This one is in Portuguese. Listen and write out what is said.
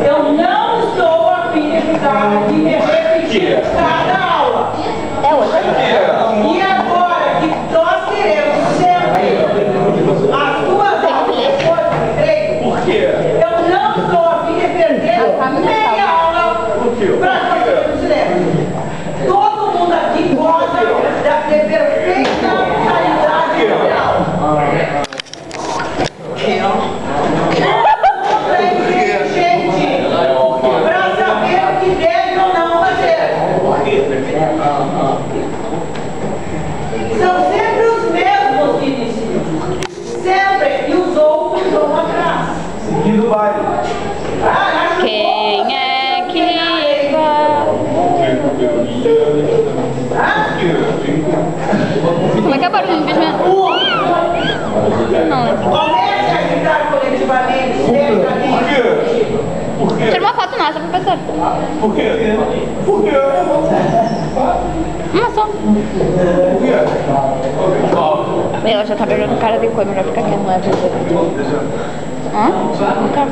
Eu não estou a fim de ficar de me repetir cada aula. E agora que nós queremos sempre as duas aulas depois do treino, Por quê? eu não estou a fim de perder meia aula para fazer o cinema. Todo mundo aqui gosta da perfeita qualidade de aula. Para saber o que deve ou não fazer. São sempre os mesmos que iniciam. Sempre. E os outros vão atrás. Seguindo o baile. Quem é que vai? Como é que é o barulho do bicho? Não. Comece a gritar coletivamente. Por quê? Tira uma foto nossa, professor. Por quê? Por quê? Uma só. Por quê? Ela já tá pegando cara de coisa, melhor ficar quieto, não é? Hã? Não quero.